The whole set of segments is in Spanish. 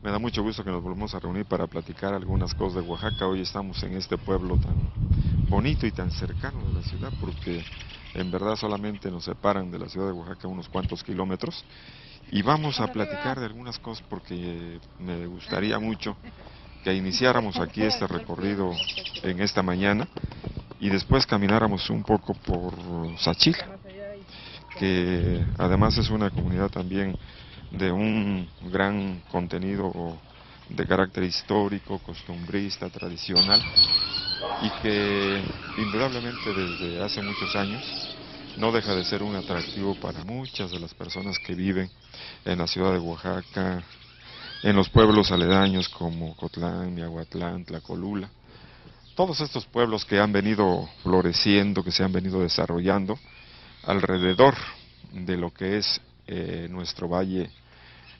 Me da mucho gusto que nos volvamos a reunir para platicar algunas cosas de Oaxaca. Hoy estamos en este pueblo tan bonito y tan cercano de la ciudad, porque en verdad solamente nos separan de la ciudad de Oaxaca unos cuantos kilómetros. Y vamos a platicar de algunas cosas porque me gustaría mucho que iniciáramos aquí este recorrido en esta mañana y después camináramos un poco por Sachila, que además es una comunidad también de un gran contenido de carácter histórico, costumbrista, tradicional, y que indudablemente desde hace muchos años no deja de ser un atractivo para muchas de las personas que viven en la ciudad de Oaxaca, en los pueblos aledaños como Cotlán, Miahuatlán, Tlacolula, todos estos pueblos que han venido floreciendo, que se han venido desarrollando alrededor de lo que es nuestro valle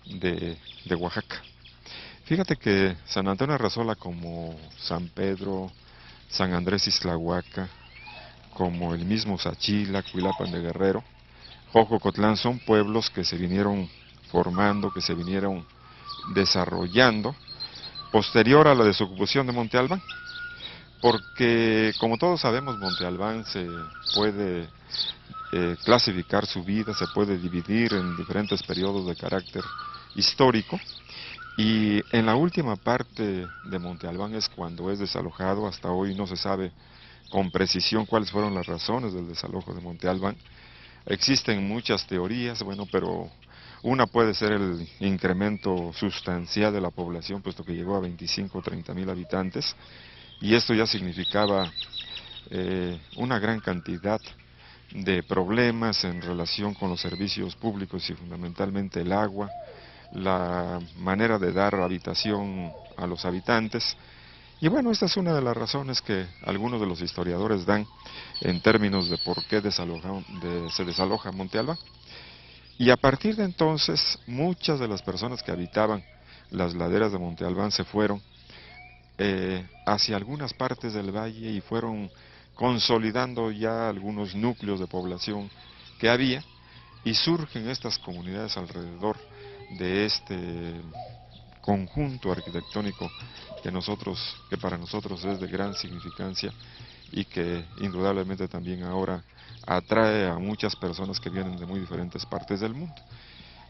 de Oaxaca. Fíjate que San Antonio Arrazola, como San Pedro, San Andrés Ixtlahuaca, como el mismo Sachila, Cuilapan de Guerrero, Jojocotlán, son pueblos que se vinieron formando, que se vinieron desarrollando posterior a la desocupación de Monte Albán, porque como todos sabemos Monte Albán se puede clasificar su vida, se puede dividir en diferentes periodos de carácter histórico, y en la última parte de Monte Albán es cuando es desalojado. Hasta hoy no se sabe con precisión cuáles fueron las razones del desalojo de Monte Albán. Existen muchas teorías, bueno, pero una puede ser el incremento sustancial de la población, puesto que llegó a 25 o 30 mil habitantes, y esto ya significaba una gran cantidad de problemas en relación con los servicios públicos y fundamentalmente el agua, la manera de dar habitación a los habitantes. Y bueno, esta es una de las razones que algunos de los historiadores dan en términos de por qué se desaloja Monte Albán. Y a partir de entonces, muchas de las personas que habitaban las laderas de Monte Albán se fueron hacia algunas partes del valle y fueron consolidando ya algunos núcleos de población que había, y surgen estas comunidades alrededor de este conjunto arquitectónico que para nosotros es de gran significancia y que indudablemente también ahora atrae a muchas personas que vienen de muy diferentes partes del mundo.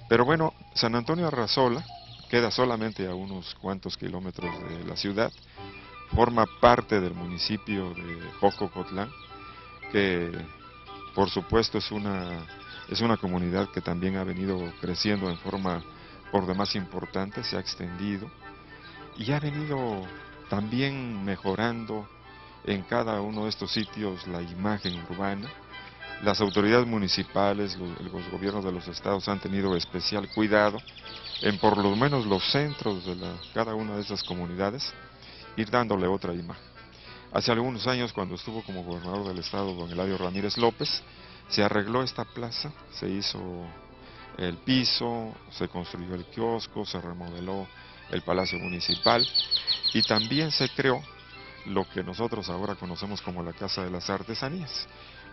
Pero bueno, San Antonio Arrazola queda solamente a unos cuantos kilómetros de la ciudad, forma parte del municipio de Jococotlán, que por supuesto es una comunidad que también ha venido creciendo en forma por demás importante, se ha extendido y ha venido también mejorando en cada uno de estos sitios la imagen urbana. Las autoridades municipales, los gobiernos de los estados han tenido especial cuidado en por lo menos los centros de cada una de esas comunidades ir dándole otra imagen. Hace algunos años, cuando estuvo como gobernador del estado don Eladio Ramírez López, se arregló esta plaza, se hizo el piso, se construyó el kiosco, se remodeló el palacio municipal y también se creó lo que nosotros ahora conocemos como la Casa de las Artesanías,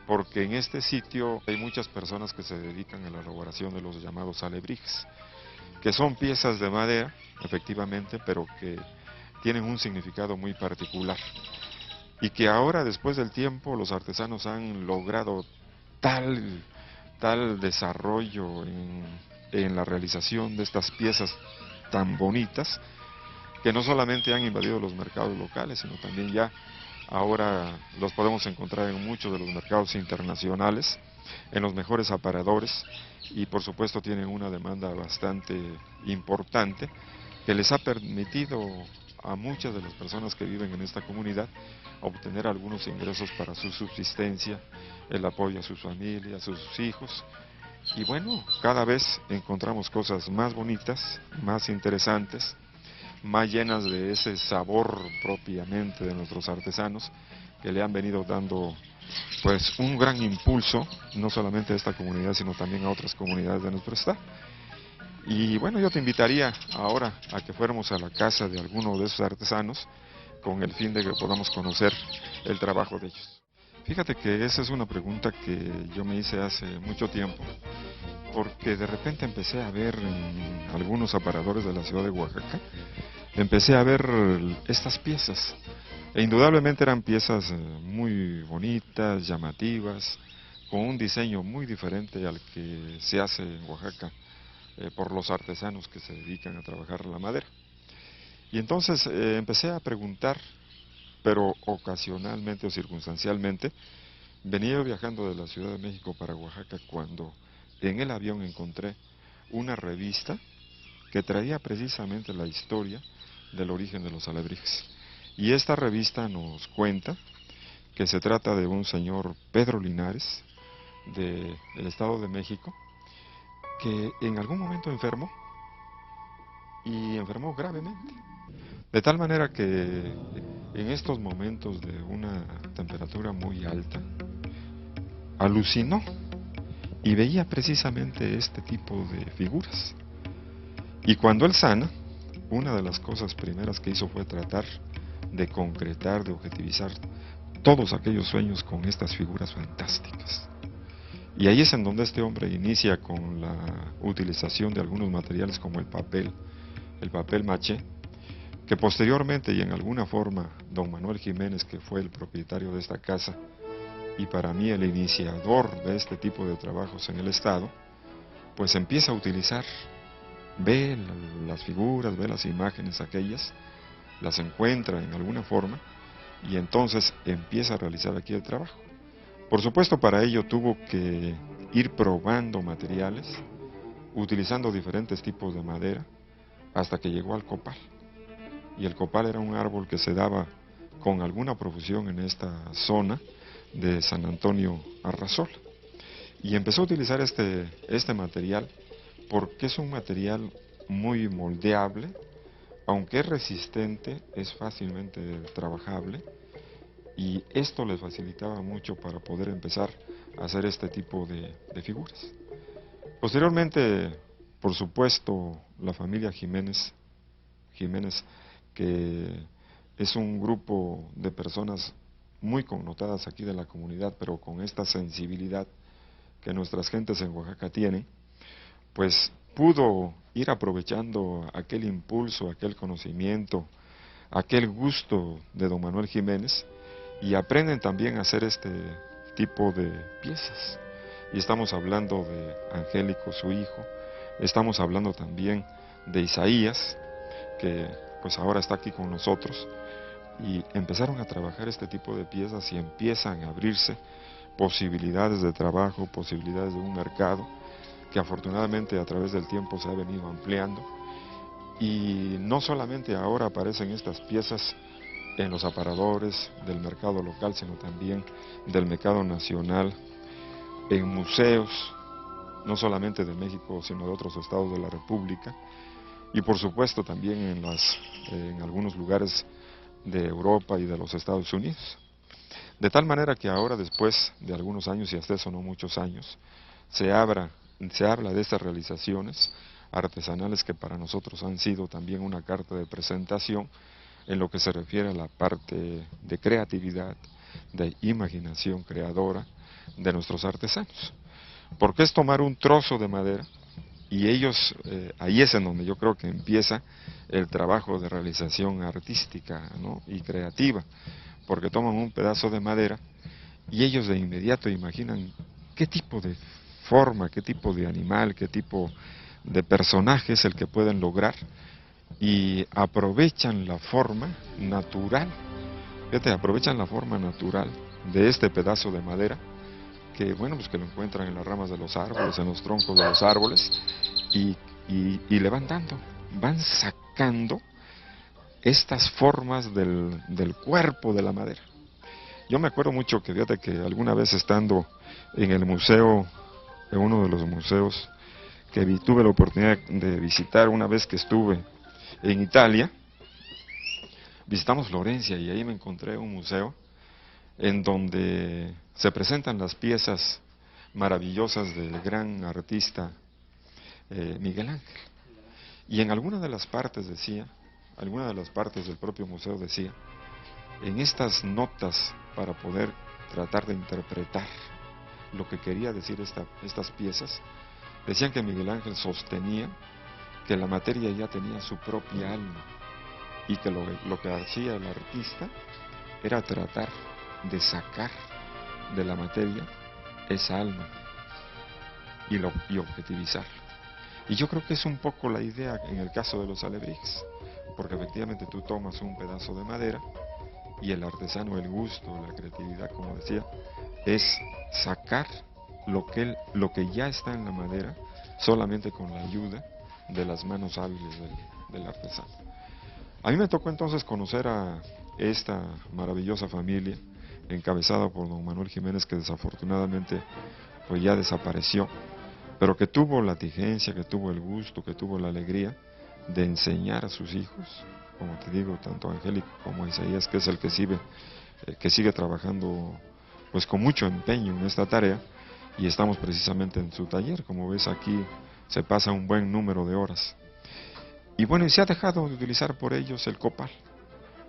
porque en este sitio hay muchas personas que se dedican a la elaboración de los llamados alebrijes, que son piezas de madera, efectivamente, pero que tienen un significado muy particular y que ahora, después del tiempo, los artesanos han logrado tal, tal desarrollo en la realización de estas piezas tan bonitas, que no solamente han invadido los mercados locales, sino también ya ahora los podemos encontrar en muchos de los mercados internacionales, en los mejores aparadores, y por supuesto tienen una demanda bastante importante que les ha permitido a muchas de las personas que viven en esta comunidad obtener algunos ingresos para su subsistencia, el apoyo a sus familias, a sus hijos. Y bueno, cada vez encontramos cosas más bonitas, más interesantes, más llenas de ese sabor propiamente de nuestros artesanos, que le han venido dando pues un gran impulso, no solamente a esta comunidad, sino también a otras comunidades de nuestro estado. Y bueno, yo te invitaría ahora a que fuéramos a la casa de alguno de esos artesanos con el fin de que podamos conocer el trabajo de ellos. Fíjate que esa es una pregunta que yo me hice hace mucho tiempo, porque de repente empecé a ver en algunos aparadores de la ciudad de Oaxaca, empecé a ver estas piezas, e indudablemente eran piezas muy bonitas, llamativas, con un diseño muy diferente al que se hace en Oaxaca por los artesanos que se dedican a trabajar la madera. Y entonces empecé a preguntar, pero ocasionalmente o circunstancialmente, venía yo viajando de la Ciudad de México para Oaxaca cuando en el avión encontré una revista que traía precisamente la historia del origen de los alebrijes. Y esta revista nos cuenta que se trata de un señor Pedro Linares, del Estado de México, que en algún momento enfermó, y enfermó gravemente. De tal manera que en estos momentos de una temperatura muy alta, alucinó y veía precisamente este tipo de figuras. Y cuando él sana, una de las cosas primeras que hizo fue tratar de concretar, de objetivizar todos aquellos sueños con estas figuras fantásticas. Y ahí es en donde este hombre inicia con la utilización de algunos materiales como el papel maché, que posteriormente y en alguna forma don Manuel Jiménez, que fue el propietario de esta casa y para mí el iniciador de este tipo de trabajos en el Estado, pues empieza a utilizar, ve las figuras, ve las imágenes aquellas, las encuentra en alguna forma y entonces empieza a realizar aquí el trabajo. Por supuesto, para ello tuvo que ir probando materiales, utilizando diferentes tipos de madera, hasta que llegó al copal. Y el copal era un árbol que se daba con alguna profusión en esta zona de San Antonio Arrasola. Y empezó a utilizar este material porque es un material muy moldeable, aunque es resistente, es fácilmente trabajable, y esto les facilitaba mucho para poder empezar a hacer este tipo de figuras. Posteriormente, por supuesto, la familia Jiménez, que es un grupo de personas muy connotadas aquí de la comunidad, pero con esta sensibilidad que nuestras gentes en Oaxaca tienen, pues pudo ir aprovechando aquel impulso, aquel conocimiento, aquel gusto de don Manuel Jiménez, y aprenden también a hacer este tipo de piezas. Y estamos hablando de Angélico, su hijo, estamos hablando también de Isaías, que pues ahora está aquí con nosotros, y empezaron a trabajar este tipo de piezas y empiezan a abrirse posibilidades de trabajo, posibilidades de un mercado que afortunadamente a través del tiempo se ha venido ampliando, y no solamente ahora aparecen estas piezas en los aparadores del mercado local, sino también del mercado nacional, en museos, no solamente de México, sino de otros estados de la República, y por supuesto también en algunos lugares de Europa y de los Estados Unidos. De tal manera que ahora, después de algunos años, y hasta eso no muchos años, se habla de estas realizaciones artesanales que para nosotros han sido también una carta de presentación en lo que se refiere a la parte de creatividad, de imaginación creadora de nuestros artesanos. Porque es tomar un trozo de madera, y ellos, ahí es en donde yo creo que empieza el trabajo de realización artística, ¿no?, y creativa, porque toman un pedazo de madera y ellos de inmediato imaginan qué tipo de forma, qué tipo de animal, qué tipo de personaje es el que pueden lograr, y aprovechan la forma natural, fíjate, aprovechan la forma natural de este pedazo de madera, que bueno, pues que lo encuentran en las ramas de los árboles, en los troncos de los árboles, y le van sacando estas formas del cuerpo de la madera. Yo me acuerdo mucho que, fíjate, que alguna vez estando en el museo, en uno de los museos que tuve la oportunidad de visitar una vez que estuve en Italia, visitamos Florencia y ahí me encontré un museo en donde se presentan las piezas maravillosas del gran artista Miguel Ángel. Y en alguna de las partes alguna de las partes del propio museo decía, en estas notas para poder tratar de interpretar lo que quería decir estas piezas, decían que Miguel Ángel sostenía que la materia ya tenía su propia alma y que lo que hacía el artista era tratar de sacar de la materia esa alma y objetivizarla. Y yo creo que es un poco la idea en el caso de los alebrijes, porque efectivamente tú tomas un pedazo de madera y el artesano, el gusto, la creatividad, como decía, es sacar lo que ya está en la madera solamente con la ayuda de las manos hábiles del artesano. A mí me tocó entonces conocer a esta maravillosa familia encabezada por don Manuel Jiménez, que desafortunadamente pues ya desapareció, pero que tuvo la diligencia, que tuvo el gusto, que tuvo la alegría de enseñar a sus hijos, como te digo, tanto a Angélico como a Isaías, que es el que sigue trabajando pues con mucho empeño en esta tarea, y estamos precisamente en su taller. Como ves, aquí se pasa un buen número de horas. Y bueno, y se ha dejado de utilizar por ellos el copal,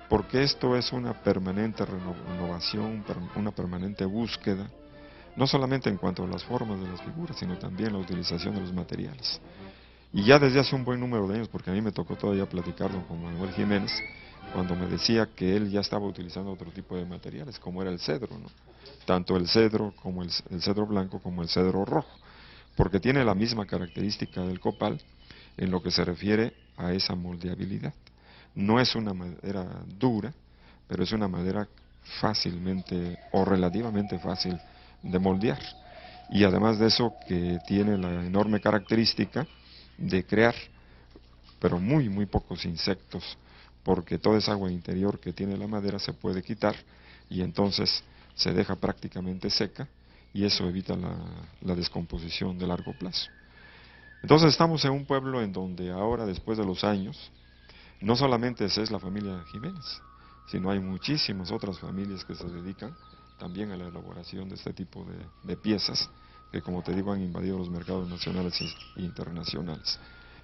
porque esto es una permanente renovación, una permanente búsqueda, no solamente en cuanto a las formas de las figuras, sino también la utilización de los materiales. Y ya desde hace un buen número de años, porque a mí me tocó todavía platicarlo con Manuel Jiménez, cuando me decía que él ya estaba utilizando otro tipo de materiales, como era el cedro, ¿no? Tanto el cedro como el cedro blanco como el cedro rojo, porque tiene la misma característica del copal en lo que se refiere a esa moldeabilidad. No es una madera dura, pero es una madera fácilmente o relativamente fácil de moldear. Y además de eso, que tiene la enorme característica de crear, pero muy pocos insectos, porque toda esa agua interior que tiene la madera se puede quitar y entonces se deja prácticamente seca, y eso evita la descomposición de largo plazo. Entonces estamos en un pueblo en donde ahora, después de los años, no solamente es la familia Jiménez, sino hay muchísimas otras familias que se dedican también a la elaboración de este tipo de piezas, que, como te digo, han invadido los mercados nacionales e internacionales.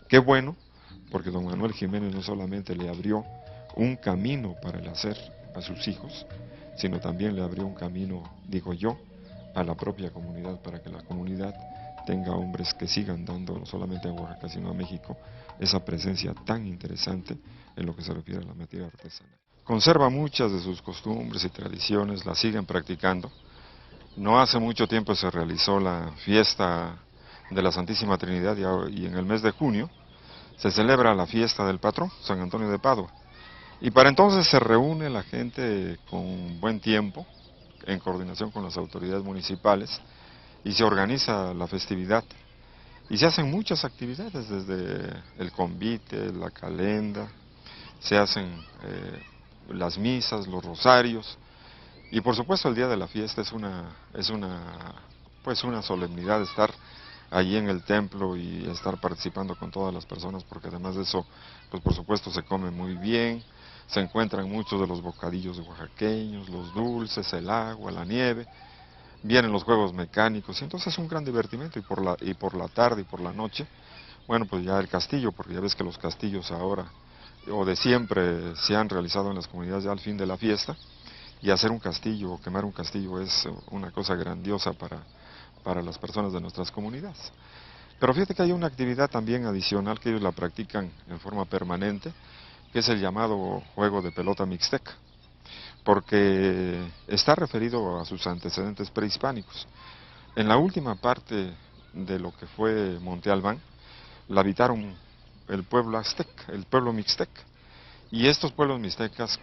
Qué bueno, porque don Manuel Jiménez no solamente le abrió un camino para el hacer a sus hijos, sino también le abrió un camino, digo yo, a la propia comunidad, para que la comunidad tenga hombres que sigan dando, no solamente a Oaxaca, sino a México, esa presencia tan interesante en lo que se refiere a la materia artesanal. Conserva muchas de sus costumbres y tradiciones, las siguen practicando. No hace mucho tiempo se realizó la fiesta de la Santísima Trinidad, y en el mes de junio se celebra la fiesta del patrón, San Antonio de Padua. Y para entonces se reúne la gente con buen tiempo, en coordinación con las autoridades municipales, y se organiza la festividad. Y se hacen muchas actividades, desde el convite, la calenda, se hacen las misas, los rosarios, y por supuesto el día de la fiesta es una solemnidad estar allí en el templo y estar participando con todas las personas, porque además de eso, pues por supuesto se come muy bien, se encuentran muchos de los bocadillos oaxaqueños, los dulces, el agua, la nieve, vienen los juegos mecánicos, y entonces es un gran divertimento. Y por la tarde y por la noche, bueno, pues ya el castillo, porque ya ves que los castillos ahora, o de siempre, se han realizado en las comunidades ya al fin de la fiesta, y hacer un castillo o quemar un castillo es una cosa grandiosa para las personas de nuestras comunidades. Pero fíjate que hay una actividad también adicional que ellos la practican en forma permanente, que es el llamado juego de pelota mixteca, porque está referido a sus antecedentes prehispánicos. En la última parte de lo que fue Monte Albán, la habitaron el pueblo azteca, el pueblo mixteca, y estos pueblos mixtecas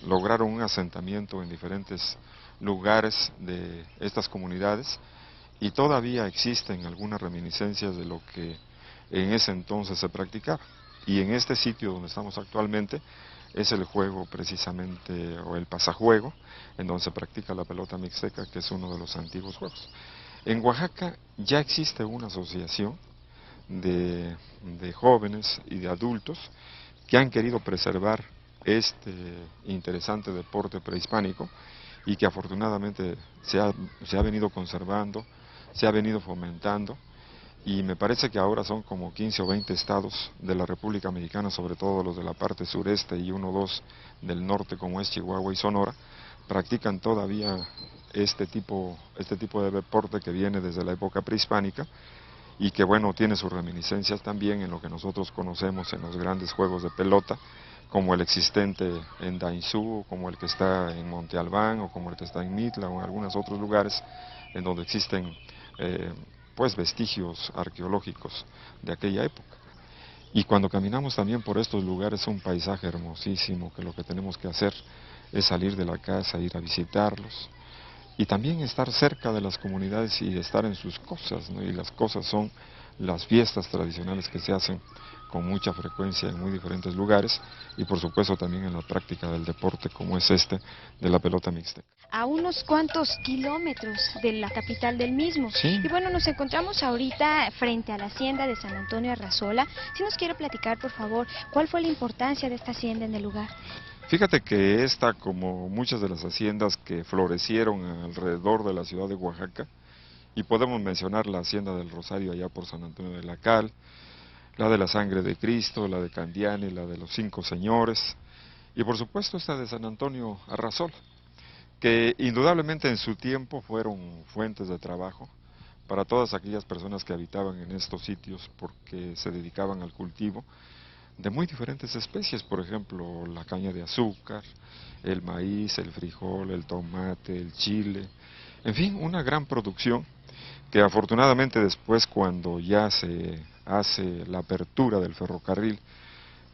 lograron un asentamiento en diferentes lugares de estas comunidades, y todavía existen algunas reminiscencias de lo que en ese entonces se practicaba. Y en este sitio donde estamos actualmente es el juego precisamente, o el pasajuego, en donde se practica la pelota mixteca, que es uno de los antiguos juegos. En Oaxaca ya existe una asociación de jóvenes y de adultos que han querido preservar este interesante deporte prehispánico, y que afortunadamente se ha venido conservando, se ha venido fomentando, y me parece que ahora son como 15 o 20 estados de la República Mexicana, sobre todo los de la parte sureste y uno o dos del norte, como es Chihuahua y Sonora, practican todavía este tipo de deporte que viene desde la época prehispánica y que bueno, tiene sus reminiscencias también en lo que nosotros conocemos en los grandes juegos de pelota, como el existente en Dainzú, como el que está en Monte Albán, o como el que está en Mitla, o en algunos otros lugares en donde existen pues vestigios arqueológicos de aquella época. Y cuando caminamos también por estos lugares, es un paisaje hermosísimo, que lo que tenemos que hacer es salir de la casa, ir a visitarlos, y también estar cerca de las comunidades y estar en sus cosas, ¿no? Y las cosas son las fiestas tradicionales que se hacen con mucha frecuencia en muy diferentes lugares, y por supuesto también en la práctica del deporte como es este de la pelota mixta. A unos cuantos kilómetros de la capital del mismo. Sí. Y bueno, nos encontramos ahorita frente a la hacienda de San Antonio Arrazola. Si nos quiere platicar, por favor, ¿cuál fue la importancia de esta hacienda en el lugar? Fíjate que esta, como muchas de las haciendas que florecieron alrededor de la ciudad de Oaxaca, y podemos mencionar la hacienda del Rosario allá por San Antonio de la Cal, la de la Sangre de Cristo, la de Candiani, la de los Cinco Señores, y por supuesto esta de San Antonio Arrazola, que indudablemente en su tiempo fueron fuentes de trabajo para todas aquellas personas que habitaban en estos sitios porque se dedicaban al cultivo de muy diferentes especies, por ejemplo, la caña de azúcar, el maíz, el frijol, el tomate, el chile, en fin, una gran producción que afortunadamente después, cuando ya se hace la apertura del ferrocarril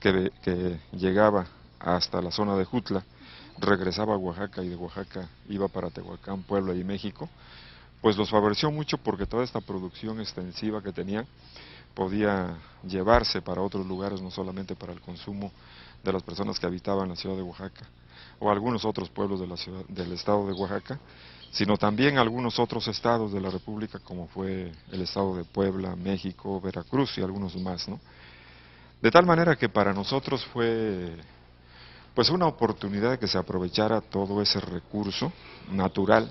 que llegaba hasta la zona de Jutla, regresaba a Oaxaca y de Oaxaca iba para Tehuacán, Puebla y México, pues los favoreció mucho porque toda esta producción extensiva que tenían podía llevarse para otros lugares, no solamente para el consumo de las personas que habitaban la ciudad de Oaxaca o algunos otros pueblos de la ciudad, del estado de Oaxaca, sino también algunos otros estados de la República, como fue el estado de Puebla, México, Veracruz y algunos más, ¿no? De tal manera que para nosotros fue pues una oportunidad de que se aprovechara todo ese recurso natural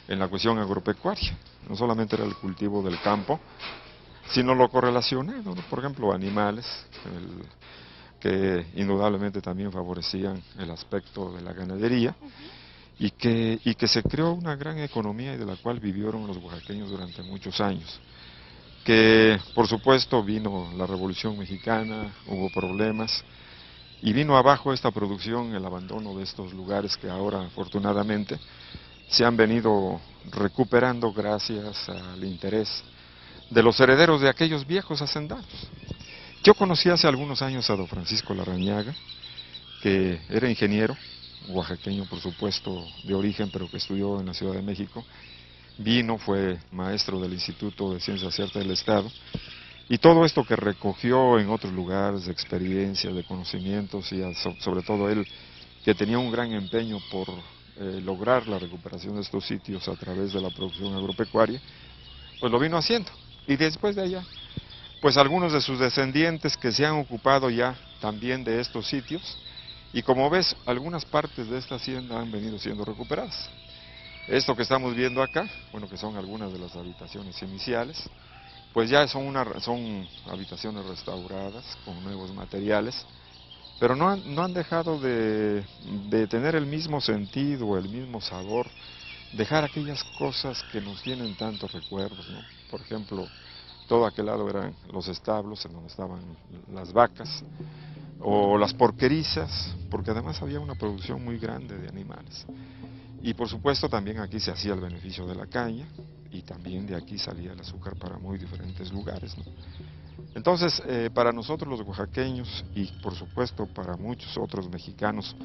en la cuestión agropecuaria. No solamente era el cultivo del campo, sino lo correlacionado, ¿no? Por ejemplo, animales, que indudablemente también favorecían el aspecto de la ganadería, y que se creó una gran economía y de la cual vivieron los oaxaqueños durante muchos años. Que por supuesto vino la Revolución Mexicana, hubo problemas, y vino abajo esta producción, el abandono de estos lugares que ahora afortunadamente se han venido recuperando gracias al interés de los herederos de aquellos viejos hacendados. Yo conocí hace algunos años a don Francisco Larrañaga, que era ingeniero, oaxaqueño por supuesto de origen, pero que estudió en la Ciudad de México. Vino, fue maestro del Instituto de Ciencias Ciertas del Estado, y todo esto que recogió en otros lugares, de experiencias, de conocimientos, y sobre todo él, que tenía un gran empeño por lograr la recuperación de estos sitios a través de la producción agropecuaria, pues lo vino haciendo. Y después de allá, pues algunos de sus descendientes que se han ocupado ya también de estos sitios, y como ves, algunas partes de esta hacienda han venido siendo recuperadas. Esto que estamos viendo acá, bueno, que son algunas de las habitaciones iniciales, pues ya son habitaciones restauradas con nuevos materiales, pero no han dejado de tener el mismo sentido, el mismo sabor, dejar aquellas cosas que nos tienen tantos recuerdos, ¿no? Por ejemplo, todo aquel lado eran los establos en donde estaban las vacas, o las porquerizas, porque además había una producción muy grande de animales. Y por supuesto también aquí se hacía el beneficio de la caña, y también de aquí salía el azúcar para muy diferentes lugares, ¿no? Entonces, para nosotros los oaxaqueños, y por supuesto para muchos otros mexicanos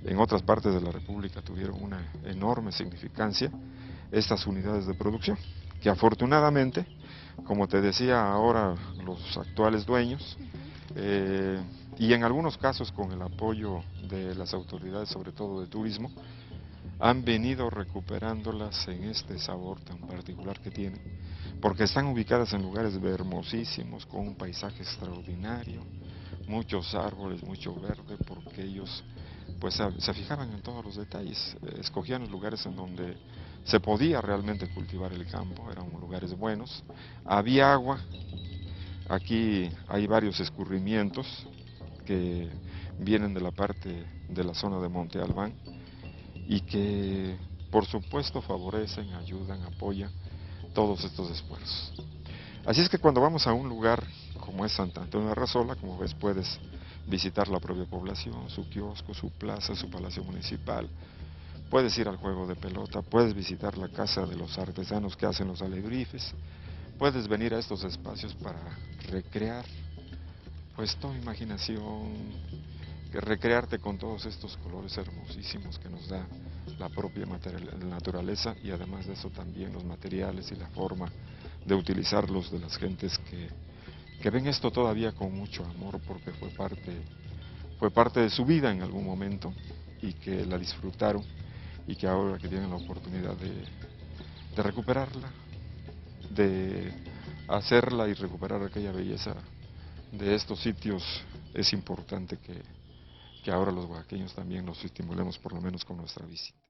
en otras partes de la República, tuvieron una enorme significancia estas unidades de producción, que afortunadamente, como te decía ahora, los actuales dueños, y en algunos casos con el apoyo de las autoridades, sobre todo de turismo, han venido recuperándolas en este sabor tan particular que tienen, porque están ubicadas en lugares hermosísimos, con un paisaje extraordinario, muchos árboles, mucho verde, porque ellos pues se fijaban en todos los detalles, escogían los lugares en donde se podía realmente cultivar el campo, eran lugares buenos, había agua, aquí hay varios escurrimientos que vienen de la parte de la zona de Monte Albán, y que por supuesto favorecen, ayudan, apoyan todos estos esfuerzos. Así es que cuando vamos a un lugar como es Sant Antonio de Arrazola, como ves, puedes visitar la propia población, su kiosco, su plaza, su palacio municipal, puedes ir al juego de pelota, puedes visitar la casa de los artesanos que hacen los alebrifes, puedes venir a estos espacios para recrear pues tu imaginación, recrearte con todos estos colores hermosísimos que nos da la propia naturaleza, y además de eso también los materiales y la forma de utilizarlos de las gentes que ven esto todavía con mucho amor, porque fue parte de su vida en algún momento y que la disfrutaron, y que ahora que tienen la oportunidad de recuperarla, de hacerla y recuperar aquella belleza de estos sitios, es importante que ahora los oaxaqueños también nos estimulemos por lo menos con nuestra visita.